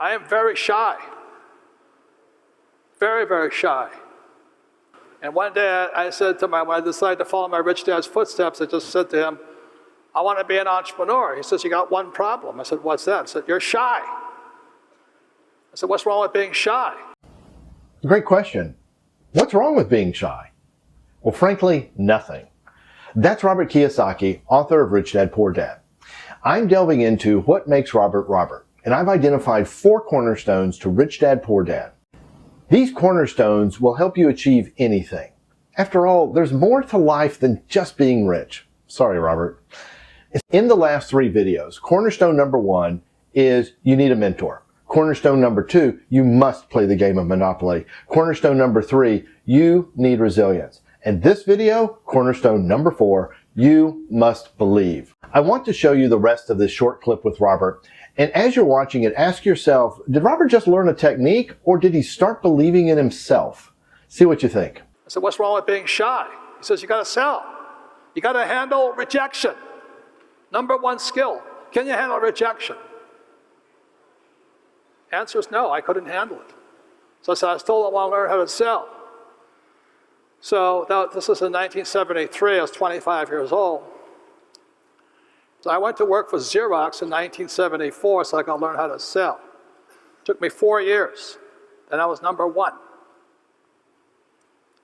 I am very shy. Very, very shy. And one day I said to when I decided to follow my rich dad's footsteps, I just said to him, I want to be an entrepreneur. He says, you got one problem. I said, what's that? I said, you're shy. I said, what's wrong with being shy? Great question. What's wrong with being shy? Well, frankly, nothing. That's Robert Kiyosaki, author of Rich Dad, Poor Dad. I'm delving into what makes Robert, Robert, and I've identified 4 cornerstones to Rich Dad, Poor Dad. These cornerstones will help you achieve anything. After all, there's more to life than just being rich. Sorry, Robert. In the last 3 videos, cornerstone number 1 is you need a mentor. Cornerstone number 2, you must play the game of Monopoly. Cornerstone number 3, you need resilience. And this video, cornerstone number 4, you must believe. I want to show you the rest of this short clip with Robert. And as you're watching it, ask yourself, did Robert just learn a technique or did he start believing in himself? See what you think. I said, what's wrong with being shy? He says, you got to sell. You got to handle rejection. Number 1 skill. Can you handle rejection? Answer is no, I couldn't handle it. So I said, I still want to learn how to sell. So this was in 1973, I was 25 years old. So I went to work for Xerox in 1974 so I could learn how to sell. It took me 4 years, and I was number 1.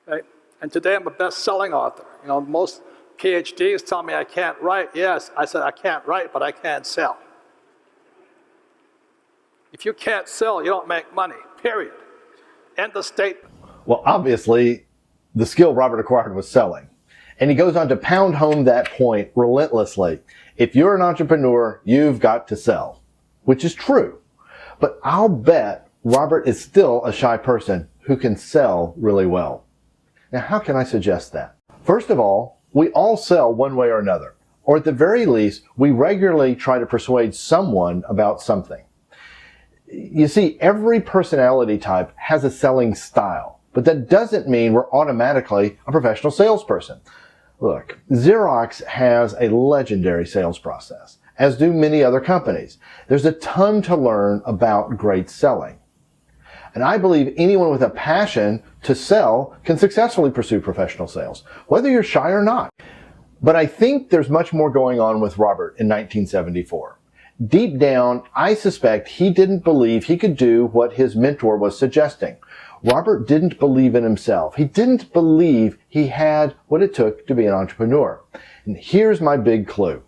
Okay? And today I'm a best-selling author. You know, most PhDs tell me I can't write. Yes, I said I can't write, but I can sell. If you can't sell, you don't make money, period. End of statement. Well, obviously, the skill Robert acquired was selling. And he goes on to pound home that point relentlessly. If you're an entrepreneur, you've got to sell, which is true. But I'll bet Robert is still a shy person who can sell really well. Now, how can I suggest that? First of all, we all sell one way or another, or at the very least, we regularly try to persuade someone about something. You see, every personality type has a selling style, but that doesn't mean we're automatically a professional salesperson. Look, Xerox has a legendary sales process, as do many other companies. There's a ton to learn about great selling. And I believe anyone with a passion to sell can successfully pursue professional sales, whether you're shy or not. But I think there's much more going on with Robert in 1974. Deep down, I suspect he didn't believe he could do what his mentor was suggesting. Robert didn't believe in himself. He didn't believe he had what it took to be an entrepreneur. And here's my big clue.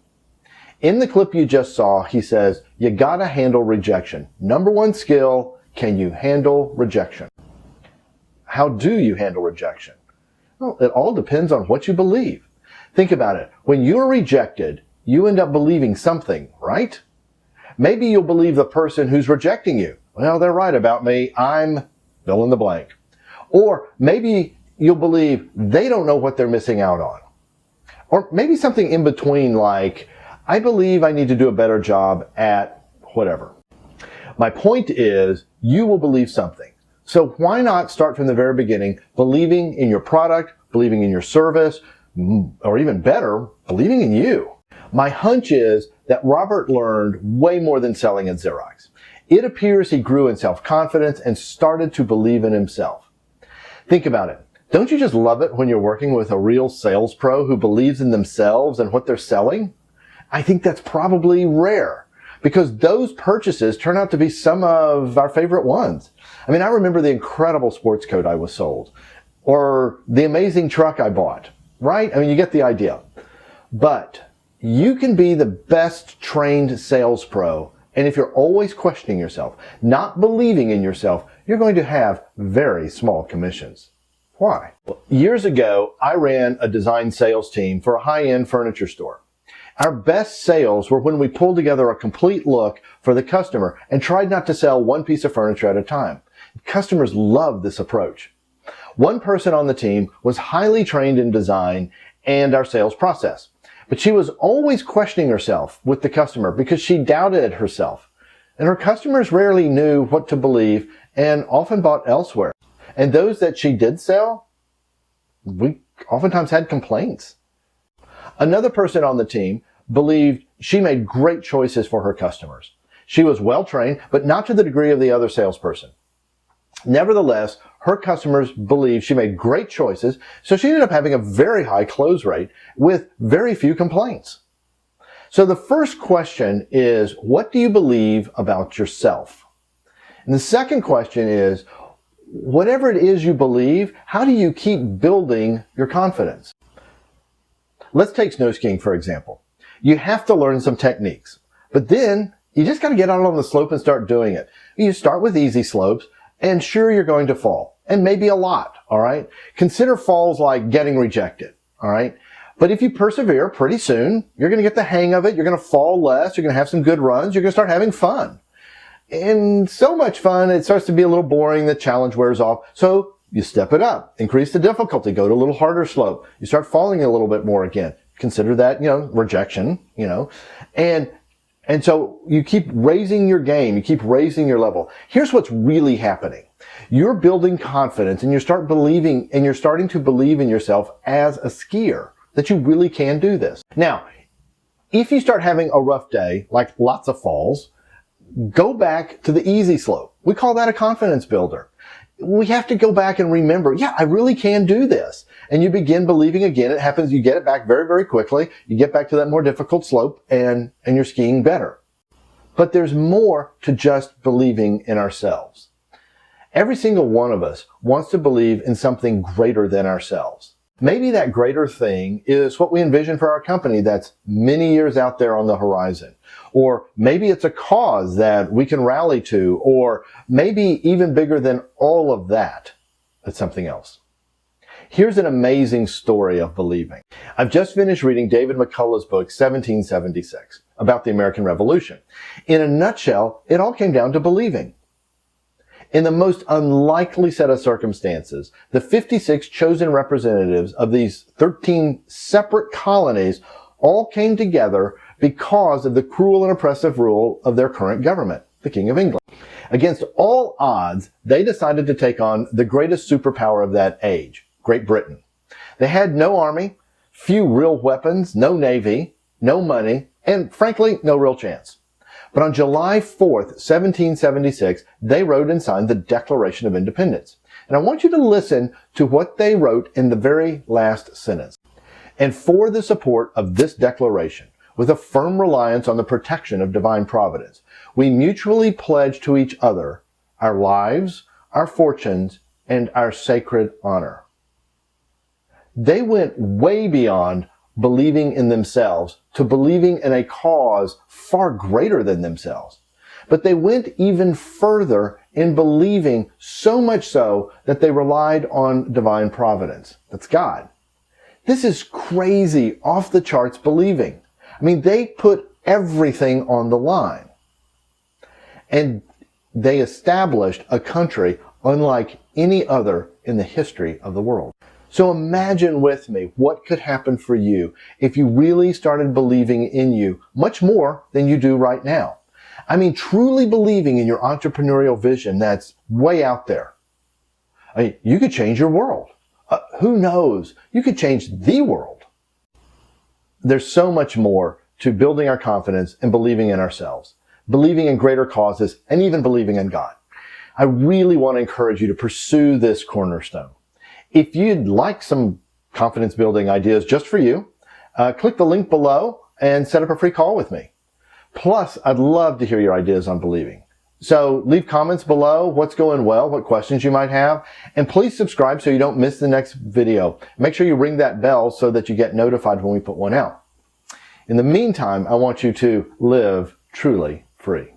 In the clip you just saw, he says, you gotta handle rejection. Number 1 skill, can you handle rejection? How do you handle rejection? Well, it all depends on what you believe. Think about it. When you're rejected, you end up believing something, right? Maybe you'll believe the person who's rejecting you. Well, they're right about me. I'm fill in the blank. Or maybe you'll believe they don't know what they're missing out on. Or maybe something in between like, I believe I need to do a better job at whatever. My point is, you will believe something. So why not start from the very beginning, believing in your product, believing in your service, or even better, believing in you? My hunch is that Robert learned way more than selling at Xerox. It appears he grew in self-confidence and started to believe in himself. Think about it. Don't you just love it when you're working with a real sales pro who believes in themselves and what they're selling? I think that's probably rare because those purchases turn out to be some of our favorite ones. I mean, I remember the incredible sports coat I was sold or the amazing truck I bought, right? I mean, you get the idea. But you can be the best trained sales pro, and if you're always questioning yourself, not believing in yourself, you're going to have very small commissions. Why? Well, years ago, I ran a design sales team for a high-end furniture store. Our best sales were when we pulled together a complete look for the customer and tried not to sell one piece of furniture at a time. Customers loved this approach. One person on the team was highly trained in design and our sales process. But she was always questioning herself with the customer because she doubted herself. And her customers rarely knew what to believe and often bought elsewhere. And those that she did sell, we oftentimes had complaints. Another person on the team believed she made great choices for her customers. She was well trained, but not to the degree of the other salesperson. Nevertheless, her customers believed she made great choices, so she ended up having a very high close rate with very few complaints. So the first question is, what do you believe about yourself? And the second question is, whatever it is you believe, how do you keep building your confidence? Let's take snow skiing, for example. You have to learn some techniques, but then you just got to get out on the slope and start doing it. You start with easy slopes, and sure, you're going to fall, and maybe a lot, all right? Consider falls like getting rejected, all right? But if you persevere, pretty soon, you're going to get the hang of it. You're going to fall less. You're going to have some good runs. You're going to start having fun. And so much fun, it starts to be a little boring. The challenge wears off. So you step it up, increase the difficulty, go to a little harder slope. You start falling a little bit more again. Consider that, rejection, And so you keep raising your game. You keep raising your level. Here's what's really happening. You're building confidence and you're starting to believe in yourself as a skier, that you really can do this. Now, if you start having a rough day, like lots of falls, go back to the easy slope. We call that a confidence builder. We have to go back and remember, yeah, I really can do this. And you begin believing again. It happens, you get it back very, very quickly. You get back to that more difficult slope and you're skiing better. But there's more to just believing in ourselves. Every single one of us wants to believe in something greater than ourselves. Maybe that greater thing is what we envision for our company that's many years out there on the horizon. Or maybe it's a cause that we can rally to, or maybe even bigger than all of that, it's something else. Here's an amazing story of believing. I've just finished reading David McCullough's book, 1776, about the American Revolution. In a nutshell, it all came down to believing. In the most unlikely set of circumstances, the 56 chosen representatives of these 13 separate colonies all came together because of the cruel and oppressive rule of their current government, the King of England. Against all odds, they decided to take on the greatest superpower of that age, Great Britain. They had no army, few real weapons, no navy, no money, and frankly, no real chance. But on July 4th, 1776, they wrote and signed the Declaration of Independence. And I want you to listen to what they wrote in the very last sentence. And for the support of this declaration, with a firm reliance on the protection of divine providence, we mutually pledge to each other our lives, our fortunes, and our sacred honor. They went way beyond believing in themselves to believing in a cause far greater than themselves. But they went even further in believing, so much so that they relied on divine providence. That's God. This is crazy, off the charts believing. I mean, they put everything on the line. And they established a country unlike any other in the history of the world. So imagine with me what could happen for you if you really started believing in you much more than you do right now. I mean, truly believing in your entrepreneurial vision that's way out there. I mean, you could change your world. Who knows? You could change the world. There's so much more to building our confidence and believing in ourselves, believing in greater causes, and even believing in God. I really want to encourage you to pursue this cornerstone. If you'd like some confidence building ideas just for you, click the link below and set up a free call with me. Plus, I'd love to hear your ideas on believing. So leave comments below, what's going well, what questions you might have, and please subscribe so you don't miss the next video. Make sure you ring that bell so that you get notified when we put one out. In the meantime, I want you to live truly free.